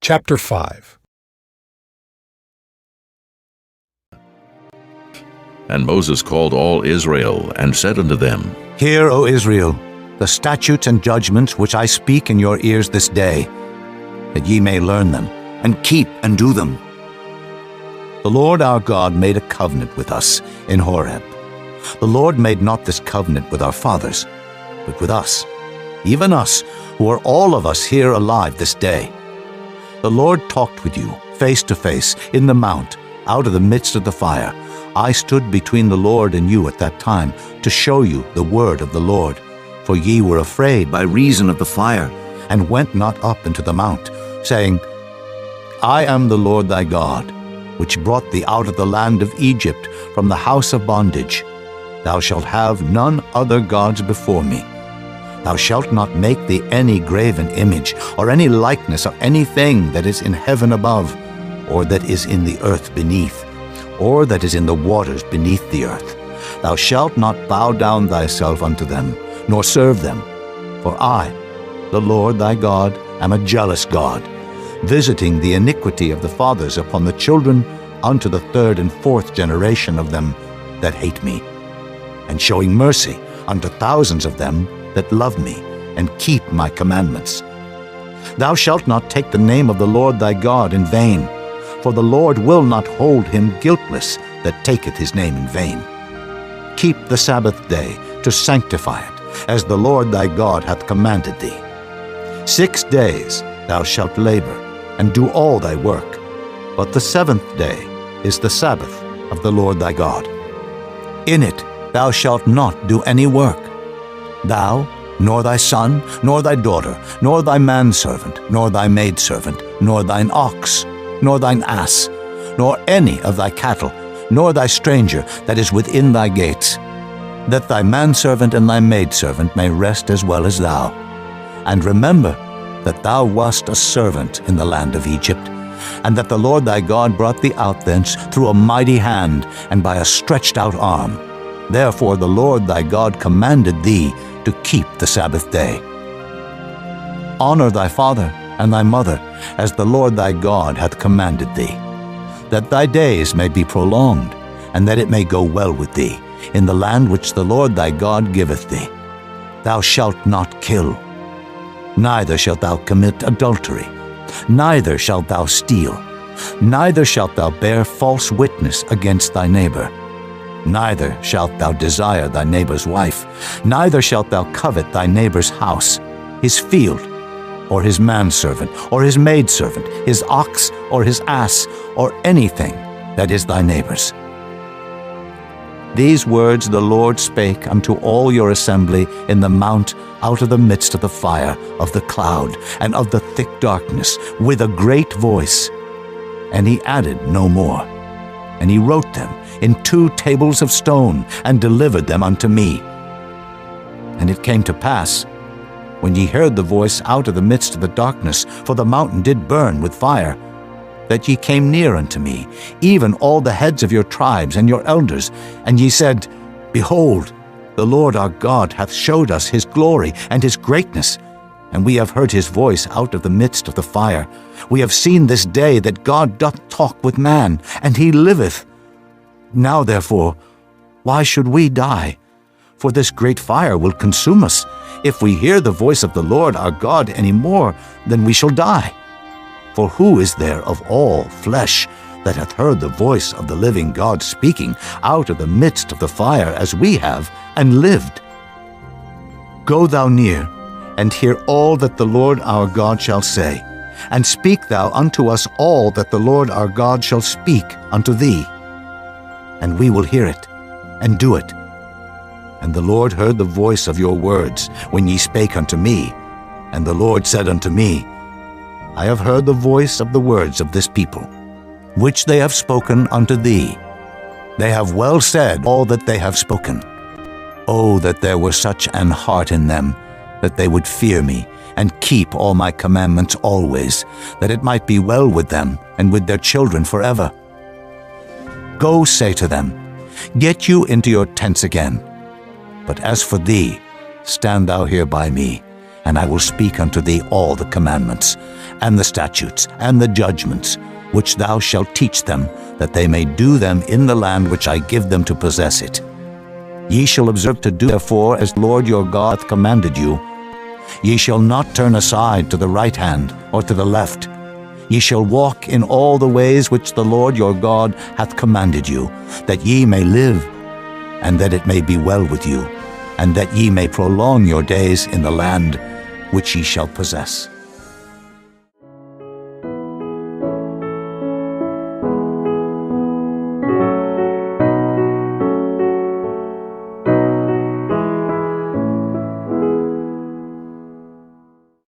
Chapter 5. And Moses called all Israel, and said unto them, Hear, O Israel, the statutes and judgments which I speak in your ears this day, that ye may learn them, and keep and do them. The Lord our God made a covenant with us in Horeb. The Lord made not this covenant with our fathers, but with us, even us, who are all of us here alive this day. The Lord talked with you face to face in the mount, out of the midst of the fire. I stood between the Lord and you at that time, to show you the word of the Lord. For ye were afraid by reason of the fire, and went not up into the mount, saying, I am the Lord thy God, which brought thee out of the land of Egypt, from the house of bondage. Thou shalt have none other gods before me. Thou shalt not make thee any graven image, or any likeness of anything that is in heaven above, or that is in the earth beneath, or that is in the waters beneath the earth. Thou shalt not bow down thyself unto them, nor serve them. For I, the Lord thy God, am a jealous God, visiting the iniquity of the fathers upon the children unto the third and fourth generation of them that hate me, and showing mercy unto thousands of them that love me, and keep my commandments. Thou shalt not take the name of the Lord thy God in vain, for the Lord will not hold him guiltless that taketh his name in vain. Keep the Sabbath day to sanctify it, as the Lord thy God hath commanded thee. 6 days thou shalt labor, and do all thy work, but the seventh day is the Sabbath of the Lord thy God. In it thou shalt not do any work, thou, nor thy son, nor thy daughter, nor thy manservant, nor thy maidservant, nor thine ox, nor thine ass, nor any of thy cattle, nor thy stranger that is within thy gates, that thy manservant and thy maidservant may rest as well as thou. And remember that thou wast a servant in the land of Egypt, and that the Lord thy God brought thee out thence through a mighty hand and by a stretched out arm. Therefore the Lord thy God commanded thee to keep the Sabbath day. Honor thy father and thy mother, as the Lord thy God hath commanded thee, that thy days may be prolonged, and that it may go well with thee, in the land which the Lord thy God giveth thee. Thou shalt not kill, neither shalt thou commit adultery, neither shalt thou steal, neither shalt thou bear false witness against thy neighbor. Neither shalt thou desire thy neighbor's wife, neither shalt thou covet thy neighbor's house, his field, or his manservant, or his maidservant, his ox, or his ass, or anything that is thy neighbor's. These words the Lord spake unto all your assembly in the mount out of the midst of the fire, of the cloud, and of the thick darkness, with a great voice. And he added no more. And he wrote them in 2 tables of stone, and delivered them unto me. And it came to pass, when ye heard the voice out of the midst of the darkness, for the mountain did burn with fire, that ye came near unto me, even all the heads of your tribes and your elders, and ye said, Behold, the Lord our God hath showed us his glory and his greatness, and we have heard his voice out of the midst of the fire. We have seen this day that God doth talk with man, and he liveth. Now therefore, why should we die? For this great fire will consume us. If we hear the voice of the Lord our God any more, then we shall die. For who is there of all flesh that hath heard the voice of the living God speaking out of the midst of the fire as we have, and lived? Go thou near, and hear all that the Lord our God shall say, and speak thou unto us all that the Lord our God shall speak unto thee. And we will hear it, and do it. And the Lord heard the voice of your words when ye spake unto me. And the Lord said unto me, I have heard the voice of the words of this people, which they have spoken unto thee. They have well said all that they have spoken. Oh, that there were such an heart in them, that they would fear me, and keep all my commandments always, that it might be well with them and with their children forever. Go say to them, Get you into your tents again. But as for thee, stand thou here by me, And I will speak unto thee all the commandments, and the statutes, and the judgments, which thou shalt teach them, that they may do them in the land which I give them to possess it. Ye shall observe to do therefore as the Lord your God hath commanded you. Ye shall not turn aside to the right hand or to the left. Ye shall walk in all the ways which the Lord your God hath commanded you, that ye may live, and that it may be well with you, and that ye may prolong your days in the land which ye shall possess.